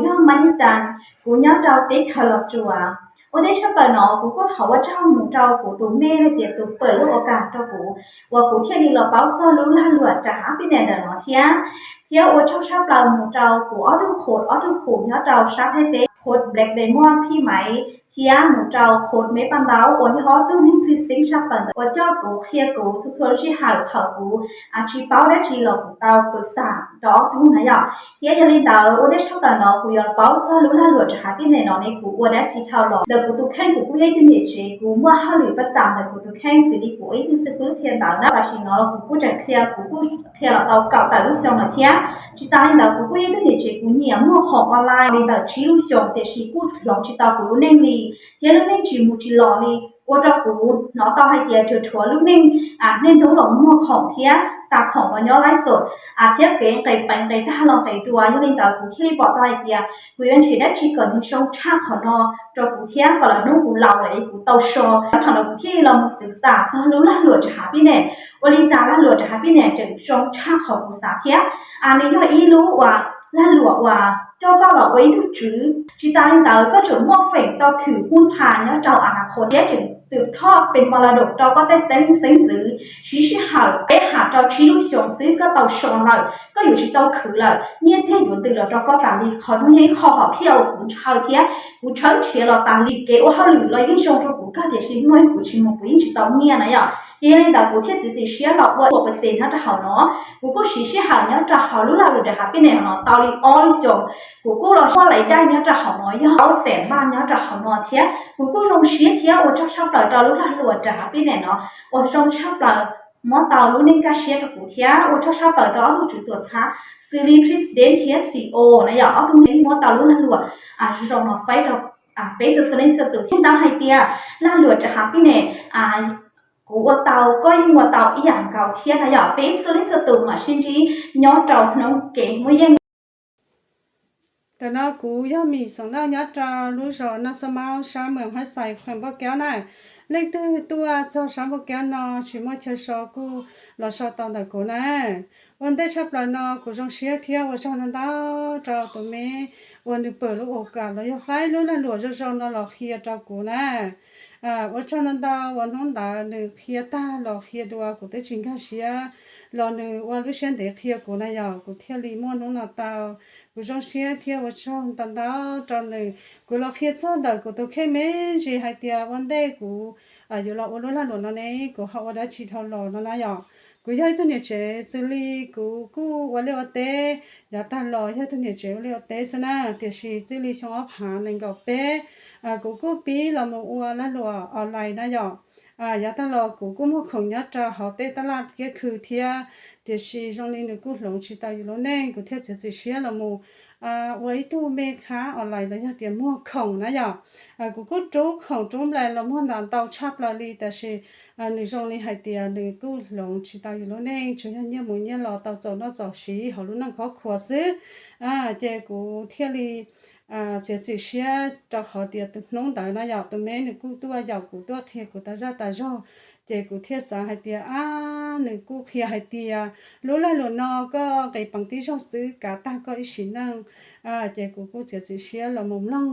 ย่อมมันจันกูย่อเจ้าเตะฉลอดจัวโอเดชปะเนาะกูก็ถามว่าเจ้าหมูเจ้ากูตัวแม่เลยเดี๋ยวตัวเปิดโอกาสเจ้ากูว่ากูเที่ยวนี้เราเป้าเจ้ารู้ล่าหลวดจะหาไปไหนเด้อเนาะเที่ยวโอชอบเราหมูเจ้ากูอ้อดูโคตรย่อเจ้าชักให้เตะโคตรแบล็กไดมอนด์พี่ไหมเที่ยหมูเจ้าโคตรไม่ปันดาวโอ้ยฮอตู้นิ่งซิซิงชับปันว่าเจ้ากูเคลียกูสุดๆที่หายเขากูอาชีพเป้าได้ชีหลอกกูเตาปรึกษาดอกทุ่งไหนอ่ะเที่ยยังลินดาวโอเดชอบเราเนาะกูยอมเป้าเจ้ารู้ล่าหลวดจะหาไปไหนเนาะในกูอ้วนได้ชีเท่าหลอกเดี๋ยวกูตัวแข่งกูยัยตัวเนี่ยเชกูว่าห้าหรือประจำเดี๋ยวกูตัวแข่งสิริกูไอ้ที่ซื้อเทียนดาวนะแต่ชีเนาะกูจะเคลียกูเคลียเราเตาเก่าแต่ลูกเสียงเนาะเที่ยชีตาลินดาวกูยัยตัวเนี่ยเชกูเนี่ยมั่วของออนไลน์ลินดาวชีลูกเสียงแต่ชีกูหลอกชีตากูรู้เน่งลีเที่ยรู้เน่งชีมูชีหล่อลีว่าเรากูเนาะต่อให้เดียชัวลูกเน่งเน่งรู้หลงมั่วของเที่ยสาของวันย่อไล่สดเที่ยเก๋ไก่ไปไก่ท่าลองไก่ตัวยังลินดาวกูที่บอกต่อให้เดียกูยังชีได้ชีก่อนที่ช่องชาขอนอจกูเที่ยก่อนละนุ่งกูเหล่าเลยกูเตาชอทางเราที่เราศึกษาจะรู้ล่าหลวดจะหาพี่เนี่ยวันนี้จ้าล่าหลวดจะหาพี่เนี่ยจะช่องชาของกูสาเที่ยนี่ย่ออีรู้ว่าล่าหลวดว่าเจ้าก็บอกไว้ทุกชื่อชีตาลินดาวก็จะมั่วเฟ่งต่อถือหุ้นผ่านเนี่ยเจ้าอนาคตเนี่ยถึงสืบทอดเป็นมรดกเจ้าก็ได้เซ็งซื้อชีหาหาเจ้าชีลูกเสียงซื้อก็เตาชงเลยก็อยู่ที่เตาคือเลยเนี่ยเจ้าอยู่ตื่นแล้วเจ้าก็ตามลีขอนุ่งให้ขอหอบเที่ยวกูเช่าเที่ยกูเช่าเที่ยวเราตามลีเก๋ว่าเขาหรือเรายิ่งชงตัวกูก็เดี๋ยวชิมวยกูชิมกูยิ่งชิตาเนี่ยนะอย่า因为到古天自己写了我不是那只好喏，如果学习好那只好路了路的还比那喏，道理all上，如果了说来带那只好喏，要好三万那只好喏天，如果用学天我就差不了道路了路这还比那喏，我用差不了。莫道路那个写着古天，我就差不了道路最多差，是里 president 天 CEO 那要奥东那莫道路了路是让我飞到被子是那次都听到海底那路这还比那กูว่าเตาก็ยิ่งว่าเตาอีอย่างเก่าเทียนนะอย่าเป็นสุริสตุมาชินจีย้อนเจ้าน้องเก่งไม่ยังแต่น่ากูยังมีสองด้านยัดจารู้สอนน่าสมาสามเหมือนให้ใส่แขวนพวกแก้วน่ะเล็กตัวสาวสามพวกแก้วนอชิมว่าเชสอกูรอสอตอนแต่กูน่ะวันได้ชับเลยนอกูจงเชียเที่ยวว่าชอบนั่นดาวเจ้าตัวเมวันนี้เปิดลูกโอกาสแล้วยังไฟรู้แล้วหลวงจะจงนอหลอกเฮียเจ้ากูน่ะว่าชอบนั่นดาววันน้องดาหนึ่งเฮียตาหลอกเฮียดัวกูได้ชิงข้าเชียรอหนึ่งวันรู้เช่นเด็กเฮียกูน่ะยาวกูเที่ยวลีม่วนน้องหน้าตากูจงเชียเที่ยวว่าชอบตันดาวจนเลยกูหลอกเฮียจนดาวกูตัวแค่เมจีให้เดียวันได้กูอยู่หลอกวันรู้ละหลวงนั่นเองกูเขาว่าได้ชีทอหลอกนั่นนะยาวกูใช้ตัวเนี่ยเจสุลีกูวันเลี้ยวเตะอย่าตันหลอกใช้ตัวเนี่ยเจวันเลี้ยวเตะซะนะเดี๋ยวชีสุลีชงอับหาหนึ่งกับเป้กูปีเรามาอวดแล้วหลวงออนไลน์นะยาวอย่าตันหลอกกูมั่วของยัดจะเขาเตะตลาดก็คือเทียเดี๋ยวชีตรงนี้เนี่ยกูหลงชีตาอยู่แล้วเนี่ยกูเทียจะเสียเรามูไว้ตัวเมค้าออนไลน์แล้วเดี๋ยวมั่วของนะยาวกูจูของจูอะไรเรามั่วด่านเตาชับเราลีแต่ชีในช่วงนี้ให้เดียเลยกูหลงชีตาอยู่แล้วเนี่ยช่วยเนี่ยมึงเนี่ยรอเตาจอดน่าจอดชีเขารู้นั่งเขาขวดซื้อเจ้ากูเที่ยวลีเสียเสียจะเขาเดียตัวน้องแต่น่ะอยากตัวแม่เนี่ยกูตัวอยากกูตัวเทกูตาจ้าเจ้ากูเที่ยวสาให้เดียเนี่ยกูเพียให้เดียรู้แล้วรู้นอก็ไก่ปังที่ชอบซื้อกาตาก็อีสินั่งเจ้ากูเสียเรามุมล่อง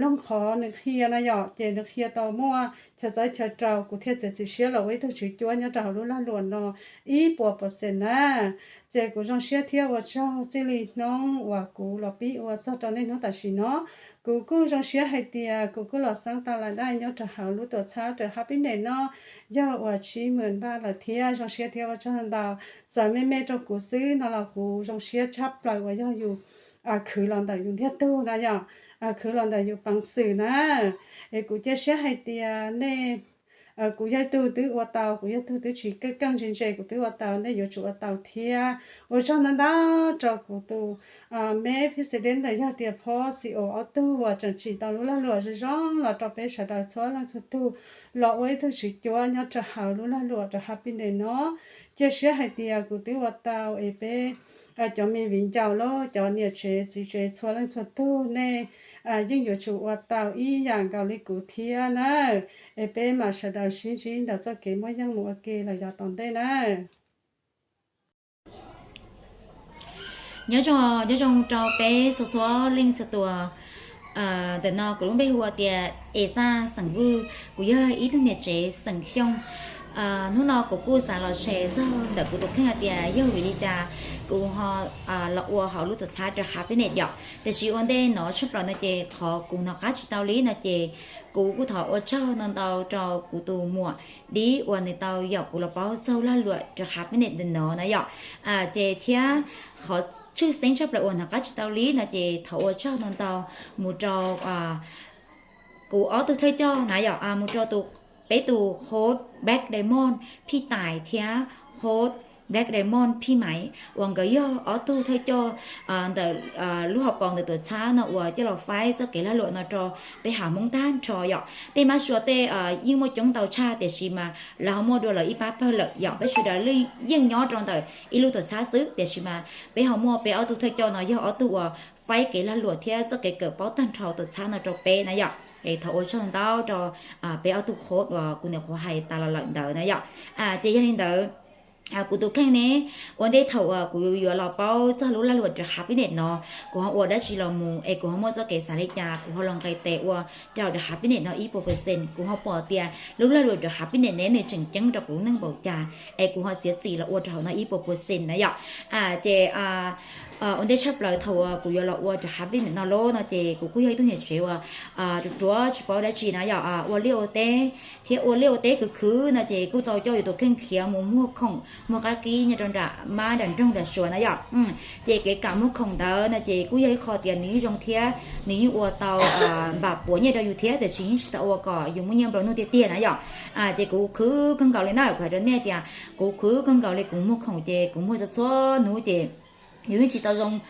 ล่องขอเนี่ยเฮียนะอยากเจ้าเนี่ยเฮียต่อมั่วจะใช้จะเจ้ากูเที่ยวเสียเราไว้ตัวชีจวนเนี่ยเจ้ารู้แล้วรู้นออีปัวเปอร์เซ็นต์นะเจ้ากูจงเชียเที่ยวว่าเจ้าสิริน้องว่ากูหลับปีว่าเจ้าตอนนี้น้องแต่สิเนาะกูจงเชียให้เดียกูหลับสังตาละได้เนี่ยจะหารู้ตัวเช้าจะฮับปี้เนี่ยเนาะยาว่าชีเหมือนบ้านละเที่ยจงเชียเที่ยวว่าเจ้าดาวสายแม่เจ้ากูซื้อนั่นละกูจงเชียชับปล่อยว่าย่ออยู่คือหลังแต่อยู่ที่ตู้นะย่าคือหลังแต่อยู่ปังสื่อนะกูจะเชียให้เดียเนี่ยกูอยากตู้ว่าเตากูอยากตู้ชีก็กังจริงใจกูตู้ว่าเตาเนี่ยอยู่จุดว่าเตาเทียว่าเจ้านั่นดาวเจ้ากูตู้แม่พิเศษเด่นเลยอยากเดียพอสิโอเอาตู้ว่าจังชีตารู้ละหลัวจะร้องเราจะไปฉดาช้อนเราจะตู้เราไว้ตู้ชีจวนเนี่ยจะหารู้ละหลัวจะฮับปี้เนี่ยเนาะจะเชียให้เดียกูตู้ว่าเตาเป้จะมีวิ่งเจ้าโลจะเนี่ยเฉยช้อนเราจะตู้เนี่ยยิ่งอยู่จุดว่าเตาอีอย่างเกาหลีกูเทียนะเป้มาฉดาชินเดี๋ยวจะเก็บไว้ยังหมูเกลเลยอย่าตอนได้นะ nhớ cho bé số số linh số tua để nó cũng bé hùa tiệt xa sẵn vư của giờ ít thu nhiệt chế sẵn xong nó nó của cô xã là chế do để của tôi khen tiệt yêu vì đi cha của họ là ua họ lúc tự sát cho happy net dọc để chỉ vấn đề nó chấp nhận nó chế họ cùng nó cá chỉ tao lý nó chế của thọ ở cho nên tao cho của tù mùa điวันnày tao dọc của là bao sâu la lụa cho happy net đến nó dọc chế thia họ chưa sinh chấp lạiวันnó cá chỉ tao lý nó chế thọ ở cho nên tao một cho của ở tôi thấy cho nãy giờ một cho tôi bé tù hốt Black Diamond พี่ตายเทียโฮส Black Diamond พี่ไหมวังก็ย่อở tôi thấy choแต่lúc học còn từ tuổi xa nó và cho là phải cho cái là lụa nó cho bé hảo mong tan cho dọแต่มาชัวแต่ยิ่งมาจงเตาชาแต่ชิมาเราโมดูเลยอีป้าเพลเลยdọ béชัวได้เลยยิ่งย้อนตรงแต่อีลูกตัวซาซื้อแต่ชิมาbé hảoโมbé ở tôi thấy cho nóย่อở tôi phải cái là lụa theo cho cái cỡ bao tan trâu tuổi xa nó cho bé này dọ cái thầu cho nó tao cho bé ở tôi khốt và cô này khó hay ta là lợn đỡ này dọ chỉ cho nên đỡ cụ tụ khen nè,วันนี้thầu cụ vừa là bao giờ lúc là luật cho happy net nó, cụ họ đã chỉ là mù, cụ họ mua cho cái sản phẩm cụ họ lòng cái tệ cho được happy net nó ít %, cụ họ bỏ tiền, lúc là luật cho happy net này chừng chừng cho cụ nâng bảo trà, cụ họ sẽ chỉ là cho nó ít %này vậy, chếวันนี้chấp lời thầu cụ vừa là cho happy net nó lô nó chế cụ cứ hay tôi nhận chịu chúa chỉ bảo đã chỉ nói vậy, liệu tế, thì liệu tế cứ nó chế cụ tao cho tụi khen khía mua không một cái kia như trong đã mà đàn trong đã sửa nó vậy, chị cái cả một không đó là chị cũng thấy khó tiền ní trong thế ní ô tàu bà bố như đó như thế thì chính là ô cỏ dùng muốn nhiều đồ nuôi tiền nó vậy, chị cũng cứ cân cầu lên nào phải cho nè tiền cũng cứ cân cầu lên cũng một không chị cũng mua cho số nuôi chị nếu chị tao trong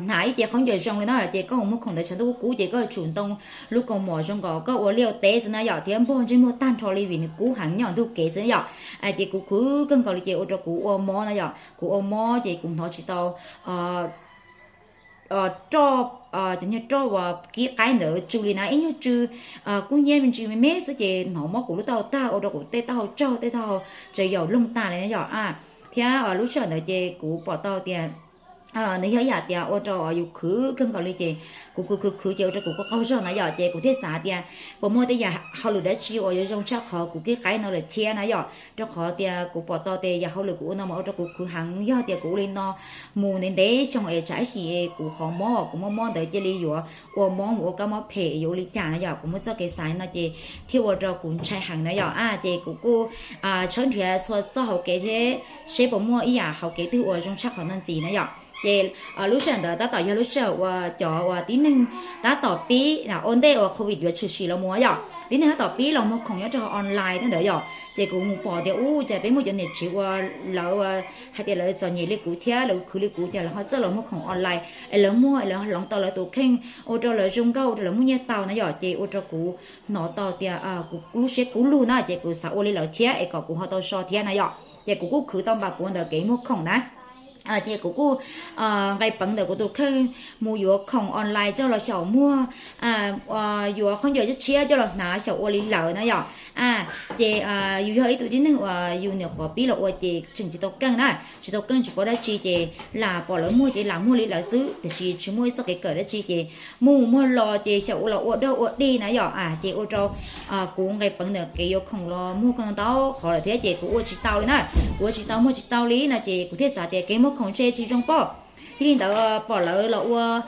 nãy chị không giờ trong đó chị có một không để cho tôi cũ chị có chuyển động lúc còn mỏ trong có ở liều té rồi nó thì em bỏ trên một tan cho li vì cũ hàng nhỏ tôi kể rồi chị cũng cứ cân cầu chị ở cho cũ ở mỏ nó cũ ở mỏ chị cũng nói chị tao cho chẳng như cho và cái nữa chú li nãy như chú cũng như mình chú mấy sẽ chị nó mỏ của lúc tao ở đó của tê tao cho tê tao trời giàu lông ta này nó thì lúc sau này chị cũng bỏ tao tiền nếu như vậy thì ở đóอยู่คือเครื่องเกาหลีเจคือเจ้าจะกูก็เข้าช่องนะอย่าเจกูเทศาเดียผมมองแต่อย่าเขาหลุดได้ชิวอยู่ตรงชักเขากูกี่ไก่นอเลยเชียนะอย่าจะขอเดียกูปอต่อเดียอย่าเขาหลุดกูนอมาเอากูคือหังย่อเดียกูเลยนอมูในเดชช่องใช้สิกูขอมอกูมอเดี๋ยวจะรีอยู่ว่ามองว่าก็มาเพย์อยู่ลิจ่านะอย่ากูไม่จะเกสายนะเจที่ว่าเรากูใช้หังนะอย่าเจกูเชิญเถียชัวจะเขาเกเทเชฟผมมออีอย่าเขาเกที่ว่าตรงชักเขานั่นสินะอย่าเจlúc sau đó ta tỏ cho lúc sau và cho và tíนึงta tỏ pi là ổn định và covid vừa chịu chỉ là mua vậy tíนึงta tỏ pi là một không nhớ cho online đó đấy 제 cũng một bỏ điều 제 bé một giờ này chỉ qua lỡ hay thì lỡ giờ nhiều lịch cũ thế lỡ khử lịch cũ giờ là họ rất là một không online lỡ mua lỡ lòng tàu lỡ tụ khen ô cho lỡ trung cao lỡ mua nhà tàu nó giờ 제 ô cho cũ nó tàu thì cũ lúc sẽ cũ luôn á 제 cũ sao ô lỡ thế có cũ họ tàu so thế này giờ 제 cũ khử tàu bạc của nó cái một không nè chị cũng ngày bằng đời của tôi khi mua vừa không online cho là sầu mua vừa không giờ cho chia cho là nã sầu ô lý lợ nó giờ chị vừa hơi tụi chính vừa nhiều có biết là chị chừng chỉ tao cân đó chỉ tao cân chỉ có đó chị là bỏ lỡ mua chị làm mua lý lợ xứ thì chỉ mua cho cái cỡ đó chị mua lò chị sầu là ô đâu ô đi nó giờ chị ô cho cũng ngày bằng đời cái vô không lo mua con tao khỏi là thế chị cũng ô chị tao đấy nè của chị tao mua chị tao lý là chị cũng thế sao thì cái không chơi chỉ trong bỏ thì đó bỏ lỡ là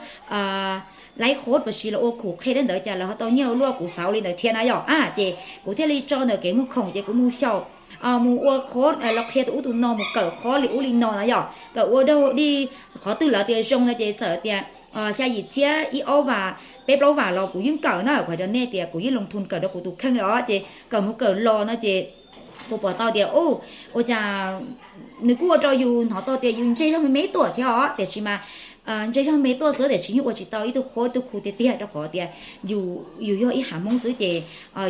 lấy khốt và xí là ô khổ khi đến đợi chờ là họ tao nhiều luôn của sáu lên đợi thiên ai nhỏ chị của thế li cho được cái một không chị cũng mua sầu mua ô khốt là khi tụi tụi nó một cỡ khó liễu linh nó nhỏ cỡ ô đâu đi khó từ là tiền trong là chị sợ tiền xa gì chia ý ô và bếp lâu và lò của những cỡ nó phải đó nè tiền của những lồng thun cỡ đó của tụi khăn đó chị cỡ một cỡ lò nó chị cô bỏ tao tiền ô chà nếu cô cho dù nó to tiền dùng chơi cho mấy tuổi thì họ để chỉ mà chơi cho mấy tuổi sớm để chỉ như chỉ tao ít tôi khó tôi khu tiền đó khó tiền dù do ít hàng mong sớm thì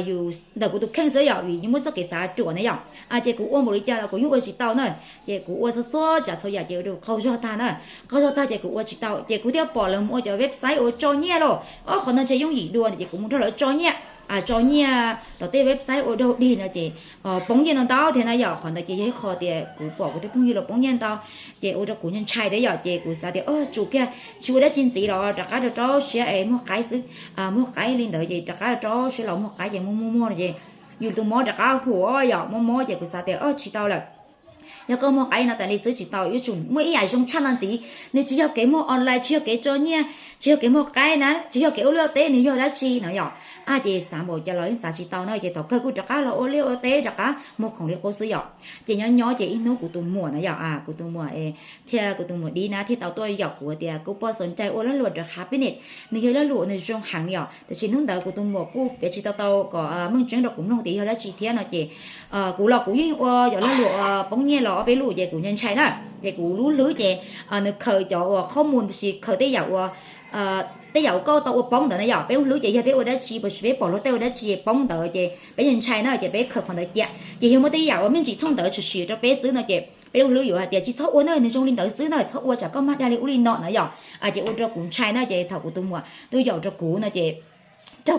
dù đầu của tôi khen sớm rồi vì những món cho cái啥chuẩn này rồi chị cũng ôm một cái là cũng như chỉ tao nữa chị cũng ôm số trả số giờ chị được khâu cho ta nữa khâu cho ta chị cũng ôm chỉ tao chị cũng theo bỏ lần mua cho website cho nhẹ rồi còn nó chơi dùng gì đua thì chị cũng muốn cho nó cho nhẹ cho nhà tao tới website ở đâu đi nó chị bóng nhiên nó tao thì nó giờ còn là chị thấy khó thì cú bỏ cái bóng nhiên là bóng nhiên tao chị ở đâu cú nhân trai đấy giờ chị cú sao thì chủ kia chú đã chín gì đó tất cả đó sẽ em một cái sự một cái lên đợi gì tất cả đó sẽ là một cái gì mua này gì dù tôi mua tất cả hùa giờ mua chị cú sao thì chỉ tao là要个么哎那但你是知道有种每一种产能子，你只要给么 online， 只要给做呢，只要给么改呢，只要给我了得，你要来知那样。啊，这三步就来三知道呢，这头个古这个了，我了得这个么空的故事哟。这样鸟这一弄古都摸那样啊，古都摸诶，贴古都摸ดีนะที่เต่าตัวหยอกกูเดียกูพอสนใจโอ้แล้วหลุดจะ happiness นี่แล้วหลุดในช่วงหังหยอกแต่ชิ้นนู้นเดากูตัวหมวกูเปียชิเต่าก็มึงจังดอกกูน้องตีเขาแล้วจีเทียนะเจกูหลอกกูยิ่งว่าหยอกแล้วหลุดป้องเนี่ยหลอกไปหลุดเจกูยังใช่นะเจกูรู้หรือเจนึกเคยจะว่าข้อมูลสิเคยได้หยอกว่าแต่有個到我幫到你又俾女仔俾我得吃，不是俾保羅對我得吃幫到嘅，俾人猜呢就俾佢看到嘅，就有冇得有我們只通到出去就俾死那嘅，俾女有啊，就只抽我呢，你中領導死呢，抽我就咁乜嘢你屋裏攞那又，就我就管猜呢就頭個都冇，都有就估那就。照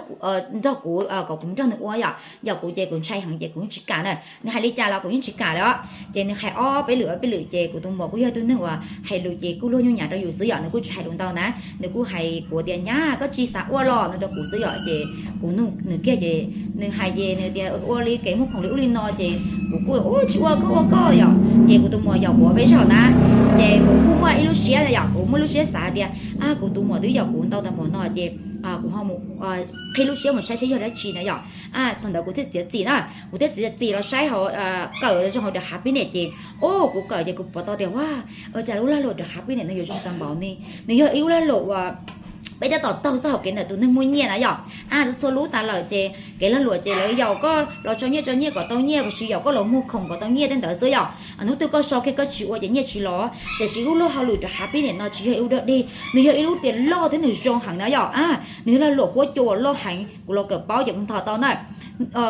顧個工作呢我呀，有顧嘅管差行嘅管出價呢，你係你家啦管出價咯，即你係俾lửa嘅顧東冇顧要對呢話係lửa嘅顧攞用nhà đó dùng sử dụng呢顧係用到呢，你顧係顧tiền nhà có chi xã qua lo nó đó顧sử dụng thì顧nó kia thì nó係gì nó thì qua lý cái một không liễu linh nó thì顧ôi chú có rồi thì顧東冇有顧bây giờ nè thì顧mua lúc xưa là顧mua lúc xưa xã thì顧東冇đứa顧tao tao muốn nói thì cũng không khi lúc xưa mình sai rồi đó chị này giờ thằng đó cũng thích gì đó cũng thích gì là sai họ cỡ cho họ được happiness thì cũng cỡ thì cũng bỏ tao điều chả lúc là lộ được happiness nó nhiều trong tâm bảo này nếu yêu là lộ bây giờ tao sao cái này tụi nó mua nhẹ này giờ số lú ta lời chè cái là lụa chè lấy dầu có lo cho nhẹ có tao nhẹ và sử dầu có lỗ mua không có tao nhẹ đến tới giờ nó tôi có sau cái có chịu cái nhẹ chỉ lo để chỉ lúc họ lụa được happiness nó chỉ yêu được đi nếu yêu tiền lo thế nữa trong hàng nó giờ nếu là lụa hỗ trợ lo hàng của lo cờ báo giờ cũng thọ tao này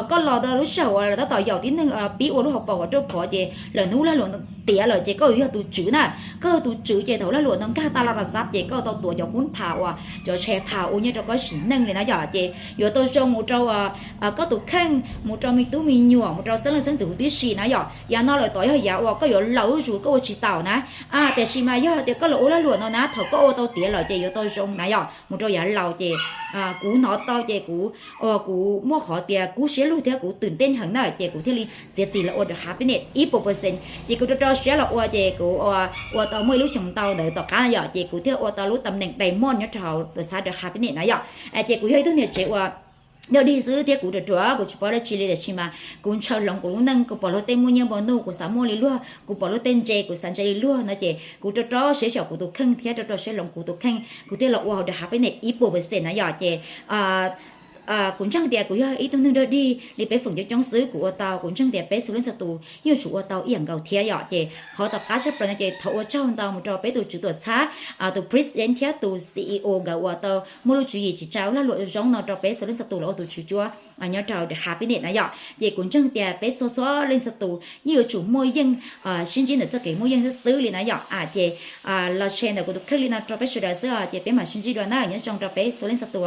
có lò đó lúc sau là tao tỏi dầu tíนึงbí của lúc học bảo trong phở chè là nú là lụa tía là chè có yếu tụ chữ nè có tụ chữ chè thấu là lụa nó ca ta là sắp chè có tao tuổi giờ hun phào cho xe phào như cho có xỉn nâng này nó giờ chè giờ tôi trong một trâu có tụ khăn một trâu mi tú mi nhựa một trâu sáng là sáng từ tí xì nó giờ nó lại tỏi hơi giờ có giờ lẩu rồi có chỉ tàu nèแต่xì mà giờ thì có lỗ là lụa nó nè thấu có ô tô tía là chè giờ tôi trong nè giờ một trâu giờ lẩu chè cú nó to chè cú mua khó chè cú xé luôn thế cúตื่นเต้นhẳn nè chè cú thế li sẽ chỉ là order happiness ít %chè cú cho sẽ là order chè cú tao mới lúc chồng tao để tao cá giờ chè cú thế tao lúc tầm nền đầy môn nhớ trào tôi sai được happiness nè giờ chè cú hơi tốt nghiệp chè nếu đi giữ thì cũng được chúa cũng chỉ bảo là chỉ để chỉ mà cũng chờ lòng cũng nâng cũng bảo là tên mua nhiều bảo nô cũng sắm mua đi luôn cũng bảo là tên chè cũng sắm chè luôn nó chè cũng cho sẽ cho cũng tụ khăn thì cho sẽ lòng cũng tụ khăn cũng thế là wow được happiness ít %นะgiờ chè cũng chẳng để cũng ý tôiนึงđiไปฝึกจะจ้องซื้อกูตาวcũng chẳng đểไปซื้อเล่นสตูยิ่งชูตาวเอียงเก่าเทียหยอดเจเขาตับก้าใช้ปลาเจเขาเจ้าตาวมันจะไปตัวจุดตัวช้าตัว president เทียตัว CEO กับว่าตาวไม่รู้จุดจีเจ้าแล้วหลุดจ้องนอจะไปซื้อเล่นสตูแล้วตัวจุดจัวnhớ trào để happinessนะหยอดเจcũng chẳng đểไปซ้อเล่นสตูยิ่งชูมวยยิ่งxin chỉ là cho cái mวยยิ่งซื้อเลยนะหยอดเจเราเชนแต่กูตัวขึ้นเลยนะจะไปสุดาเสื้อเจเป็นมาxin chỉด้วยนะnhớจ้องจะไปซื้อเล่นสตู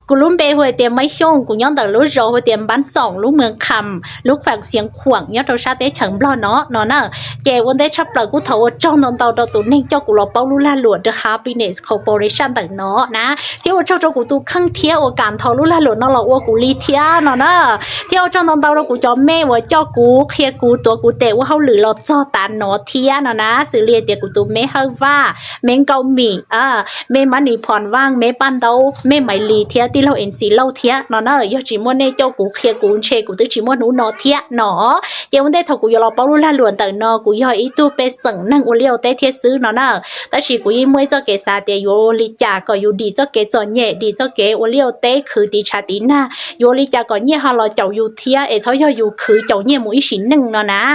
กูลุ้มเบหัวเตียมไม่ช่งกูย้อนแต่รู้โจหัวเตียมบ้านสองลูกเมืองคำลูกแฝงเสียงขวางย้อนเราชาเตเฉิงบลอเนาะน่ะเจวันได้ชับเปล่ากูเถาจ้องนอนเตาตัวนิ่งเจ้ากูรอเป้าลูล่าหลวด The Happiness Corporation ต่างเนาะนะที่ว่าเจ้ากูตูข้างเที่ยวการเถาลูล่าหลวดเนาะเราว่ากูลีเทียเนาะที่ว่าจ้องนอนเตาเรากูจอมแม่ว่าเจ้ากูเคลียกูตัวกูเตะว่าเขาหรือเราจ้อตาเนาะเทียนะสื่อเรียเดียกูตูแม่เฮว่าแม่เกาหมี่แม่มันนี่ผ่อนว่างแม่ปั้นเตาแม่ไหมลีเทียที่เราเอ็นซีเล่าเทียเนาะยอจิมวนเนเจ้ากูเคลียกูเชกูตื้อจิมวนหนูเนาะเทียเนาะเจ้าวันได้เถากูยอเราเป้าลูล่าหลวดแต่เนาะกูยออีตู้ไปสั่งนั่งอุเลียวเตเทียซื้อเนาะแต่สิกูยิ่งมวยเจ้าเกษาเตียโยลิจาก็อยู่ดีเจ้าเกจอนเย่ดีเจ้าเกอุเลียวเตคือดีชาติน่าโยลิจาก็เย่ฮาเราเจ้าอยู่เทียเชยอยู่คือเจ้าเย่มุ้ยสินหนึ่งเนาะ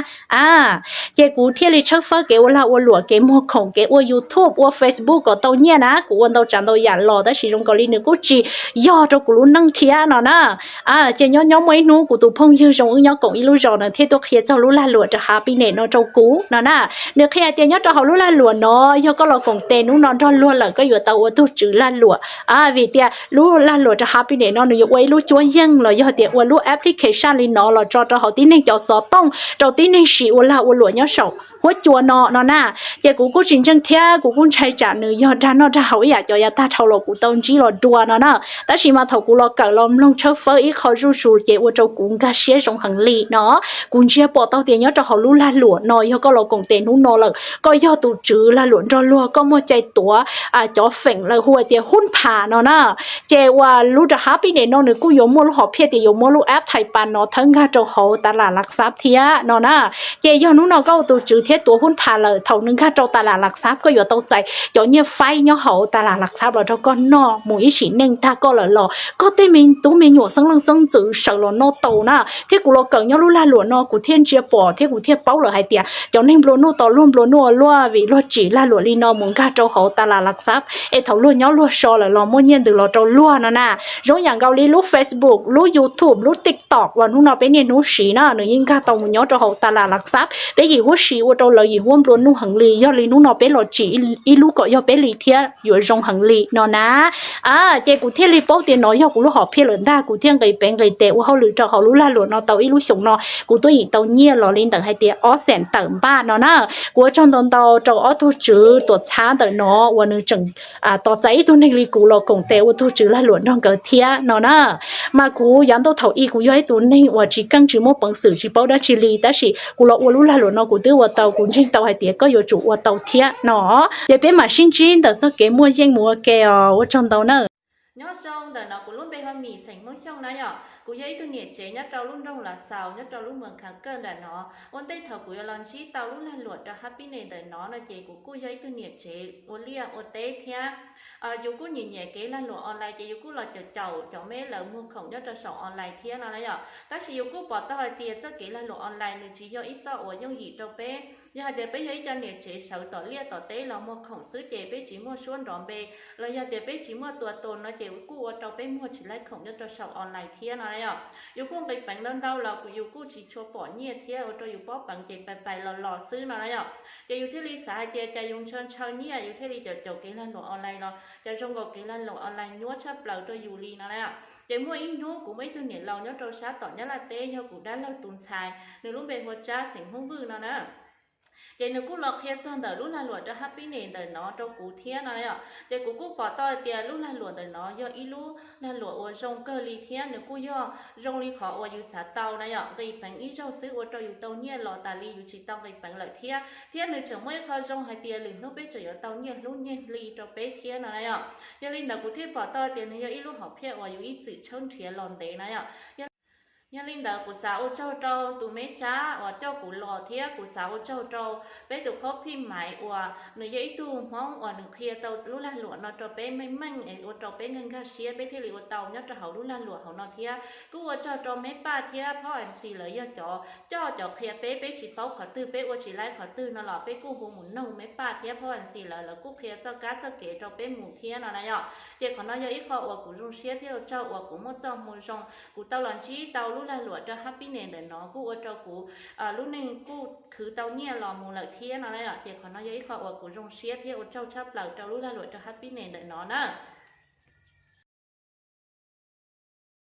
เจ้ากูเทียลิเชฟเฟอร์เกวลาอวหลัวเกมัวของเกอวยูทูบอวเฟซบุ๊กก็เต้าเย่นะกูวันเต้าจันเต้าหยาดหล่อแต่สิลงเกาหลีนึกกูจีย่อเจ้ากูรู้นั่งเทียเนาะเจ้าย้อนมวยนู้กูตูพงยืนจงย้อนกงอีลูจอเนาะเทียตัวเคียเจ้ารู้ละหลัวจะหาปีเนเนาะเจ้ากูเนาะเนื้อเคียเตียย้อนเจ้าเขารู้ละหลัวเนาะย่อก็รอกงเตนู้นอนทอนล้วนหลังก็อยู่เตาวัตถุจื้อละหลัววิเตียรู้ละหลัวจะหาปีเนเนาะหนูยกไว้รู้จ้วยังเลยย่อเตียว่ารู้แอปพลิเคชันลินเนาะเราจอเจ้าเขาที่หนึ่งเจ้าสอต้องเจ้าที่หนึ่งสีว่าละว่าหลัวย้อนเสาหัวจัวเนาะเจ้ากูจริงจังเทียกูใช้จ่าเนื้อยอดด้านนอกจะเขาอยากจะตาเท่าเรากูต้องจีเราดัวเนาะแต่ชิมาเท่ากูเราเกิดลมลงเชฟเฟอร์อีเขาจู่เจ้าว่าเจ้ากูกะเสียจงหังลีเนาะกูเชียปอเต้าเตียนยอดจะเขารู้ละหลวเนาะยอก็เรากงเตนู้นเนาะเลยก็ยอตูจื้อละหลวนรอลัวก็มัวใจตัวจ่อเฝ่งเลยหัวเตียหุ้นผ่าเนาะเจ้าว่ารู้จะหาปีเนเนาะหนึ่งกูยมมัวลูกหอบเพียเตียยมมัวลูกแอปไทยปานเนาะทั้งกาเจ้าเขาตลาดหลักทรัพย์เทียเนาะเจ้ายอนู้นเนาะก็ตูจื้อเทียตัวหุ้นผ่าเลยเท่านึงค่าเจ้าตลาดหลักทรัพย์ก็อยู่ตรงใจเจ้าเนี่ยไฟเนี่ยเขาตลาดหลักทรัพย์เราเจ้าก็นอหมูอีฉีเน่งตาก็เลยหล่อก็เต้มินตู้มินหัวสังลังสังจื้อเสาหล่อโนโตนะที่กูเราเกิดเนี่ยรู้ละหลวนเนาะกูเทียนเจียปอที่กูเทียเป้าเลยให้เตียเจ้าเน่งโบโนต่อร่วมโบโนลัววิลัวจีละหลวนลีนอหมุนค่าเจ้าเขาตลาดหลักทรัพย์เท่าลัวเนี่ยลัวชอเลยเราโมเนียนดูเราเจ้าลัวนะร้องอย่างเกาหลีรู้ Facebook รู้ YouTube รู้ TikTok วันนู้นเราไปเนี่ยนู้สีนะหนึ่งยิ่งค่าตรงเนี่ยเจ้าเขาตลาดหลักทรัพย์ไปหยิบหัวสีว่าเจ้าเลยหยิบหัวโบโนหังลียอลีนู้นเราไปหลอจีอีลูกก็ยอไปลีเทียอยู่ตรงหังลีเนาะเจ้ากูเทียรีโป้เตียนเนาะยอกูรู้หอบเพี้ยหล่นได้กูเทียงไก่เป็นไก่เตะว่าเขาหรือเจ้าเขารู้ละหลวนเนาะเตาอีลูกสงเนาะกูตัวอีเตาเนี่ยหล่อลินต่างให้เตียอ้อแสนต่างบ้านเนาะกูจงตอนเตาเจ้าอ้อทุจื้อตัวช้าแต่เนาะวันนึงจังต่อใจตัวนึงลีกูเราคงเตะว่าทุจื้อละหลวนน้องเกิดเทียเนาะมากูยันตัวเท่าอีกูย่อยตัวนึงว่าจีกังจีโมปังสื่อจีเป้าได้จีลีแต่สิกูเราว่ารู้ละหลวนเนาะกูตื้อว่าเตากูจริงเตาให้เตียก็อยู่จุว่าเตาเทียเนาะเดี๋ยวเป็นมาชิงจินแต่เจ้าเก๋มัวยังมัวแกว่าจงเตาเนาะnhớ xong đời nào cũng luôn bên hơn mì thành món xong đấy ạ cũng giấy tôi nhiệt chế nhớ trâu luôn đông là xào nhớ trâu luôn mường kháng cơn là nó ôn tây thở của lần chí tàu luôn lên luộc cho happy này đời nó là chế của cô giấy tôi nhiệt chế ôn lia ôn tây thia dù cô nhìn nhẹ kế lên luộc online chế dù cô là chậu mẹ lợn mua khổng nhớ trâu sòng online thia nó đấy ạ các chị dù cô bỏ tao hơi tiền cho kế lên luộc online nên chỉ do ít cho ở trong gì trâu bé giờ để bé giấy cho nhiệt chế sợ tỏ lia tỏ tế là mua khổng sứ chế bé chỉ mua xuống đòn bé rồi giờ để bé chỉ mua tua tồn nó chế cô ở trâu bé mua chỉ lấy khổng nhớ trâu sòng online thia nó đấy ạ dù cô bị bệnh đơn đau là dù cô chỉ cho bỏ nhiệt thia ở trâu dù bỏ bằng chế bài lò sứ nó đấy ạ chế dù thế li xả chế chế dùng chân nhiệt dù thế li cho kế lên luộc online nó cho trong cái kế lên luộc online nhớ chấp lợn cho dù li nó đấy ạ chế mua ít nhớ cũng mấy thứ nhiệt lâu nhớ trâu sát tỏ nhớ là tê nhớ cũng đã lâu tuần xài nếu lúc về hoa cha thành không vương nó nữa chế nếu cú lọt kia trong đời lúc là luộc cho happy này đời nó cho cú thiên nó đấy ạ chế cú bỏ to tiền lúc là luộc đời nó do ít lúc là luộc ở trong cơ li thiên nếu cú do trong li khó ởอยู่xả tàu này ạ cái bánh ít trong xứ ở trongอยู่tàu nhẹ lọ tà liอยู่chỉ tàu cái bánh lợi thiên thiên nếu chẳng mấy khó trong hai tiền liền lúc bé chỉ ở tàu nhẹ lúc nhẹ li cho bé thiên nó đấy ạ cho nên là cú thiên bỏ to tiền này do ít lúc học phía ởอยู่ít sự chân thiên lòn đấy này ạ nhà linh đạo của xã châu châu tụ mấy cha ở châu của lò thía của xã châu châu bé tụ khó phim mãi ở người giấy tu mong ở nửa kia tàu lú lan lụa nó cho bé mấy măng ở cho bé ngân ga xía bé thế li ở tàu nhớ cho hậu lú lan lụa hậu nó thía cứ ở cho mấy ba thía phao anh xì lợi cho kia bé chỉ phao khỏi tư bé ở chỉ lái khỏi tư nó lọ bé cứ hồ muốn nông mấy ba thía phao anh xì lợi là cứ kia cho cá cho kể cho bé mù thía nó này ạ thì còn nó giờ ít phao ở của rong xía theo châu ở của một trong một rong của tàu lần chí tàu lúc là lụa cho happy này để nó cũng ở trong của lúc này cũng cứ tàu nhẹ lò mù lợi thiên nó đấy ạ thì còn nó giấy phao ở của rong xía theo châu chấp là châu lúc là lụa cho happy này để nó nè